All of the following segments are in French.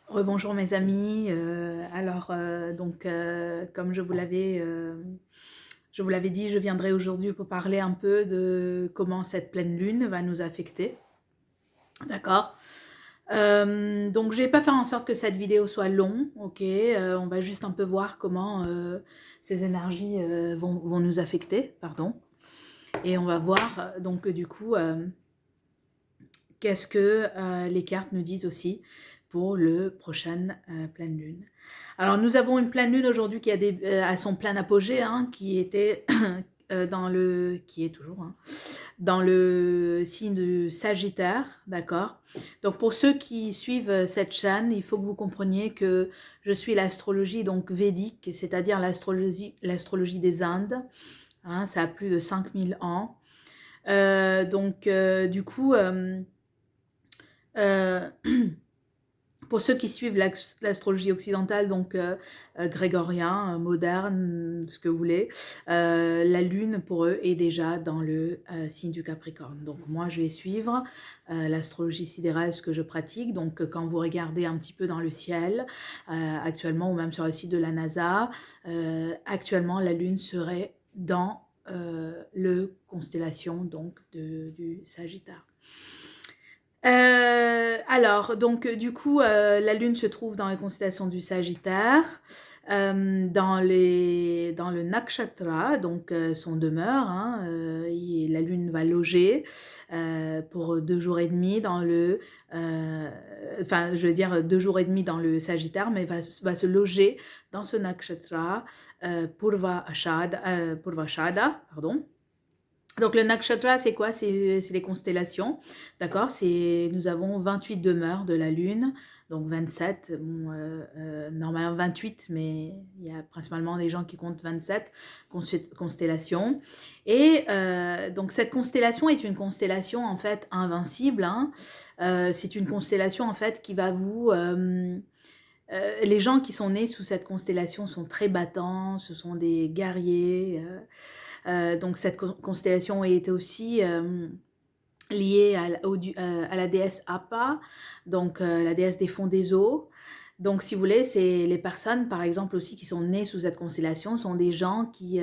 Rebonjour mes amis. Comme je vous l'avais dit, je viendrai aujourd'hui pour parler un peu de comment cette pleine lune va nous affecter. D'accord. Donc je vais pas faire en sorte que cette vidéo soit longue, ok. On va juste un peu voir comment ces énergies vont nous affecter, pardon. Et on va voir qu'est-ce que les cartes nous disent aussi pour le prochain pleine lune. Alors nous avons une pleine lune aujourd'hui qui a à son plein apogée, hein, qui était qui est toujours dans le signe du Sagittaire, d'accord. Donc pour ceux qui suivent cette chaîne, il faut que vous compreniez que je suis l'astrologie donc védique, c'est-à-dire l'astrologie des Indes. Hein, ça a plus de 5000 ans. Du coup, euh, pour ceux qui suivent l'astrologie occidentale, donc grégorien, moderne, ce que vous voulez, la lune pour eux est déjà dans le signe du Capricorne. Donc moi je vais suivre l'astrologie sidérale, ce que je pratique. Donc quand vous regardez un petit peu dans le ciel, actuellement, ou même sur le site de la NASA, actuellement la lune serait dans le constellation donc du Sagittaire. La lune se trouve dans la constellation du Sagittaire, dans le nakshatra, donc son demeure, hein, la lune va loger pour 2 jours et demi dans je veux dire 2 jours et demi dans le Sagittaire, mais va se loger dans ce nakshatra Purvashada, pardon. Donc le nakshatra, c'est quoi? C'est les constellations, d'accord? Nous avons 28 demeures de la Lune, donc 27, normalement 28, mais il y a principalement des gens qui comptent 27 constellations. Et donc cette constellation est une constellation en fait invincible, hein. C'est une constellation en fait qui va vous... les gens qui sont nés sous cette constellation sont très battants, ce sont des guerriers. Donc cette constellation est aussi liée à la déesse Appa, donc la déesse des fonds des eaux. Donc, si vous voulez, c'est les personnes, par exemple, aussi qui sont nées sous cette constellation, sont des gens qui,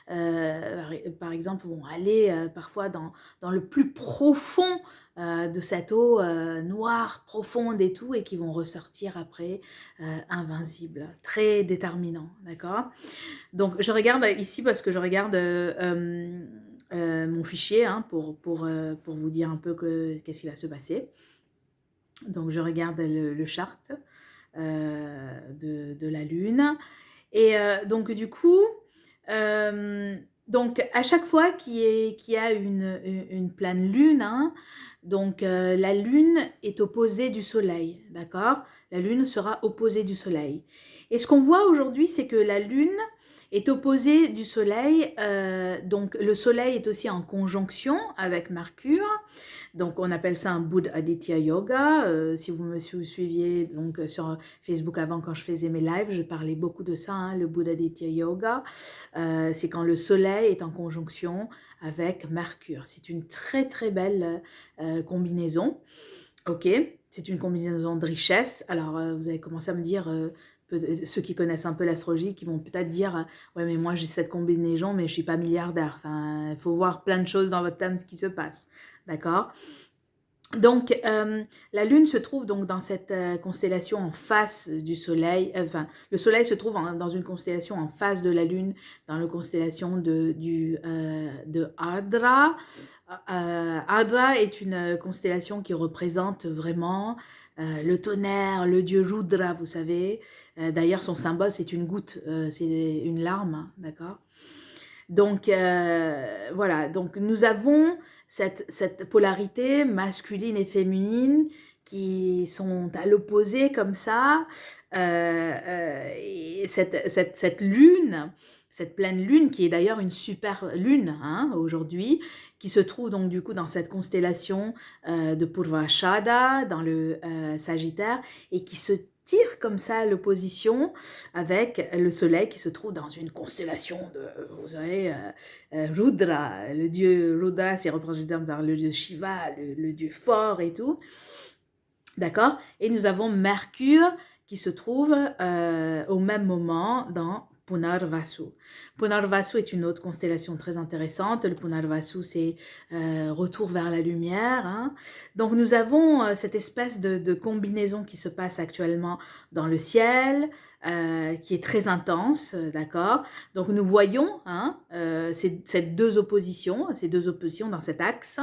par exemple, vont aller parfois dans le plus profond de cette eau noire, profonde et tout, et qui vont ressortir après invincibles, très déterminants, d'accord? Donc, je regarde ici parce que je regarde mon fichier hein, pour vous dire un peu qu'est-ce qui va se passer. Donc, je regarde le chart de la Lune. Et donc, du coup, donc, à chaque fois qu'il y a une pleine Lune, hein, donc la Lune est opposée du Soleil, d'accord? La Lune sera opposée du Soleil. Et ce qu'on voit aujourd'hui, c'est que la Lune est opposée du Soleil, donc le Soleil est aussi en conjonction avec Mercure, donc on appelle ça un Buddha Aditya Yoga. Si vous me suiviez donc, sur Facebook avant quand je faisais mes lives, je parlais beaucoup de ça, hein, le Buddha Aditya Yoga. C'est quand le Soleil est en conjonction avec Mercure. C'est une très très belle combinaison. Ok, c'est une combinaison de richesse. Alors vous avez commencé à me dire... ceux qui connaissent un peu l'astrologie, qui vont peut-être dire ouais mais moi j'ai cette combinaison mais je suis pas milliardaire. Enfin, il faut voir plein de choses dans votre thème ce qui se passe, d'accord? Donc la Lune se trouve donc dans cette constellation en face du Soleil. Le Soleil se trouve dans une constellation en face de la Lune, dans la constellation de Ardra. Ardra est une constellation qui représente vraiment le tonnerre, le dieu Rudra, vous savez. D'ailleurs, son symbole, c'est une goutte, c'est une larme, hein, d'accord? Donc voilà, donc nous avons cette polarité masculine et féminine qui sont à l'opposé comme ça. Et cette lune, cette pleine lune, qui est d'ailleurs une super lune hein, aujourd'hui, qui se trouve donc du coup dans cette constellation de Purvashada, dans le Sagittaire, et qui se tire comme ça à l'opposition avec le soleil qui se trouve dans une constellation de, vous savez, Rudra. Le dieu Rudra, c'est représenté par le dieu Shiva, le dieu fort et tout. D'accord? Et nous avons Mercure qui se trouve au même moment dans Punarvasu. Punarvasu est une autre constellation très intéressante. Le Punarvasu, c'est retour vers la lumière. Hein. Donc nous avons cette espèce de combinaison qui se passe actuellement dans le ciel, qui est très intense, d'accord? Donc nous voyons hein, ces deux oppositions dans cet axe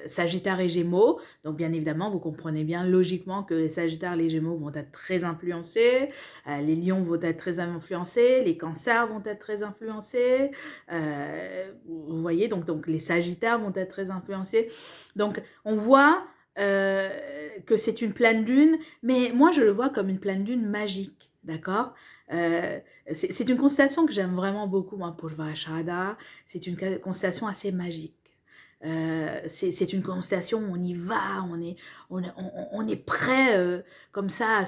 Sagittaire et Gémeaux. Donc bien évidemment, vous comprenez bien logiquement que les Sagittaires, les Gémeaux vont être très influencés, les Lions vont être très influencés, les Cancers vont être très influencés, vous voyez, donc les Sagittaires vont être très influencés. Donc on voit que c'est une pleine lune, mais moi je le vois comme une pleine lune magique, d'accord? C'est une constellation que j'aime vraiment beaucoup, moi, Purvashada. C'est une constellation assez magique. C'est une constellation où on y va, on est prêt comme ça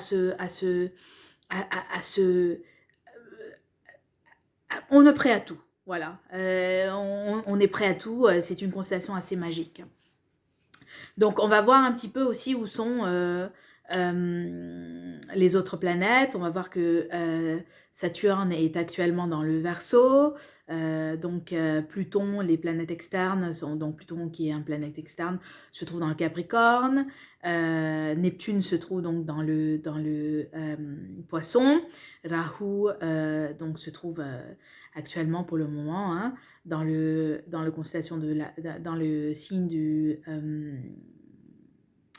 on est prêt à tout. Voilà, on est prêt à tout. C'est une constellation assez magique. Donc on va voir un petit peu aussi où sont les autres planètes. On va voir que Saturne est actuellement dans le Verseau, donc Pluton, les planètes externes, donc Pluton qui est une planète externe, se trouve dans le Capricorne, Neptune se trouve donc dans le Poisson, Rahu donc se trouve actuellement pour le moment hein, dans le constellation dans le signe du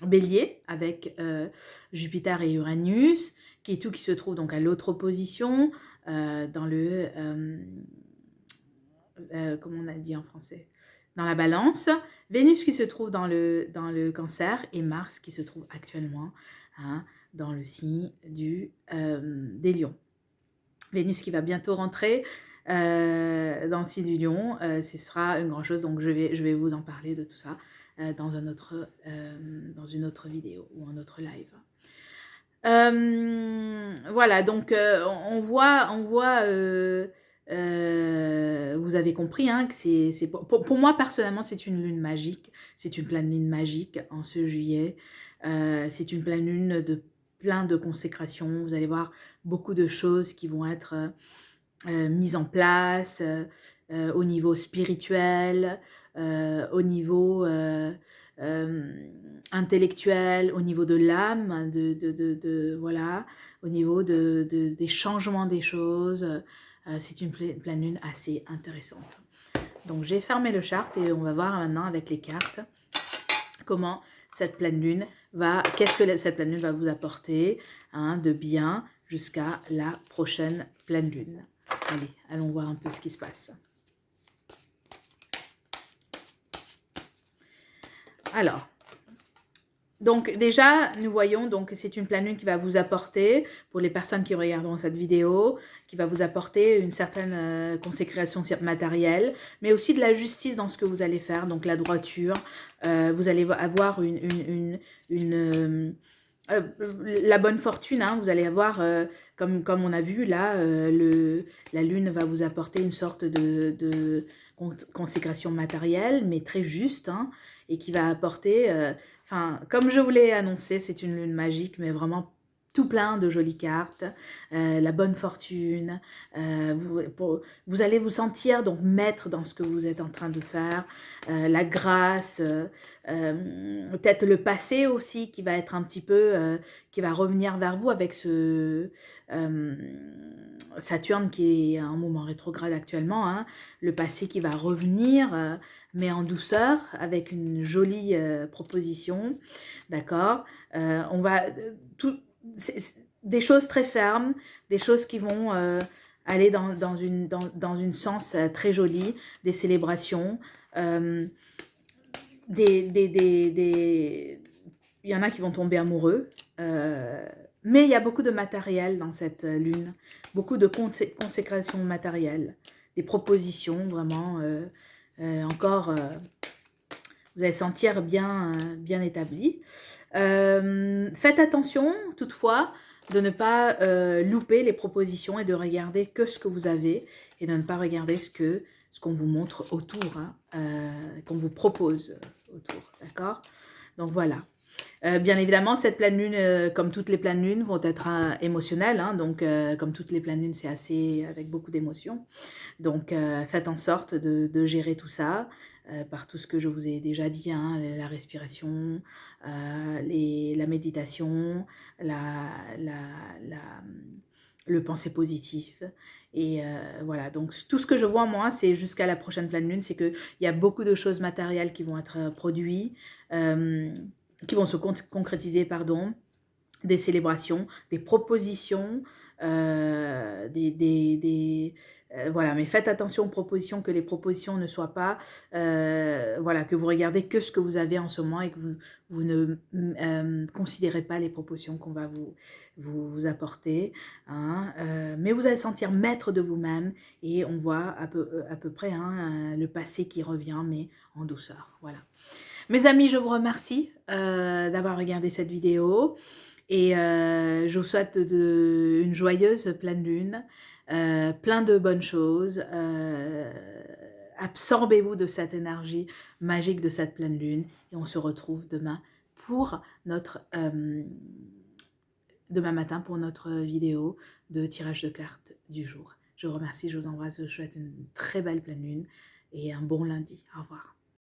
Bélier avec Jupiter et Uranus, qui se trouve donc à l'autre opposition dans le comment on a dit en français, dans la Balance, Vénus qui se trouve dans le Cancer et Mars qui se trouve actuellement hein, dans le signe des Lions. Vénus qui va bientôt rentrer dans le signe du Lion, ce sera une grande chose, donc je vais vous en parler de tout ça dans une autre vidéo ou un autre live. Voilà, donc on voit vous avez compris hein, que pour moi personnellement c'est une lune magique, c'est une pleine lune magique en ce juillet, c'est une pleine lune de plein de consécrations, vous allez voir beaucoup de choses qui vont être mises en place au niveau spirituel, au niveau intellectuel, au niveau de l'âme, voilà, au niveau des changements des choses. C'est une pleine lune assez intéressante. Donc j'ai fermé le chart et on va voir maintenant avec les cartes comment cette pleine lune qu'est-ce que cette pleine lune va vous apporter hein, de bien jusqu'à la prochaine pleine lune. Allez, allons voir un peu ce qui se passe. Alors, donc déjà, nous voyons donc que c'est une pleine lune qui va vous apporter, pour les personnes qui regarderont cette vidéo, qui va vous apporter une certaine consécration matérielle, mais aussi de la justice dans ce que vous allez faire, donc la droiture. Vous allez avoir la bonne fortune, hein, vous allez avoir, comme on a vu là, la lune va vous apporter une sorte de consécration matérielle, mais très juste, hein, et qui va apporter, comme je vous l'ai annoncé, c'est une lune magique, mais vraiment tout plein de jolies cartes, la bonne fortune, vous allez vous sentir donc maître dans ce que vous êtes en train de faire, la grâce, peut-être le passé aussi qui va être un petit peu, qui va revenir vers vous avec ce Saturne qui est à un moment rétrograde actuellement, hein, le passé qui va revenir, mais en douceur, avec une jolie proposition, d'accord, on va... des choses très fermes, des choses qui vont aller dans une sens très jolie, des célébrations, il y en a qui vont tomber amoureux, mais il y a beaucoup de matériel dans cette lune, beaucoup de consécration matérielle, des propositions vraiment, encore, vous allez sentir bien établi. Faites attention toutefois de ne pas louper les propositions et de regarder que ce que vous avez et de ne pas regarder ce qu'on vous montre autour, hein, qu'on vous propose autour, d'accord? Donc voilà. Bien évidemment, cette pleine lune, comme toutes les pleines lunes, vont être émotionnelles, hein, donc comme toutes les pleines lunes, c'est assez avec beaucoup d'émotions. Donc faites en sorte de gérer tout ça par tout ce que je vous ai déjà dit, hein, la respiration, la méditation, la, la, le penser positif. Et voilà, donc tout ce que je vois moi, c'est jusqu'à la prochaine pleine lune, c'est qu'il y a beaucoup de choses matérielles qui vont être produites, qui vont se concrétiser, pardon, des célébrations, des propositions, voilà, mais faites attention aux propositions, que les propositions ne soient pas, voilà, que vous regardez que ce que vous avez en ce moment et que vous ne considérez pas les propositions qu'on va vous apporter, hein, mais vous allez sentir maître de vous-même et on voit à peu près hein, le passé qui revient, mais en douceur, voilà. Mes amis, je vous remercie d'avoir regardé cette vidéo. Et je vous souhaite une joyeuse pleine lune, plein de bonnes choses. Absorbez-vous de cette énergie magique de cette pleine lune. Et on se retrouve demain pour notre... demain matin pour notre vidéo de tirage de cartes du jour. Je vous remercie, je vous embrasse, je vous souhaite une très belle pleine lune et un bon lundi. Au revoir.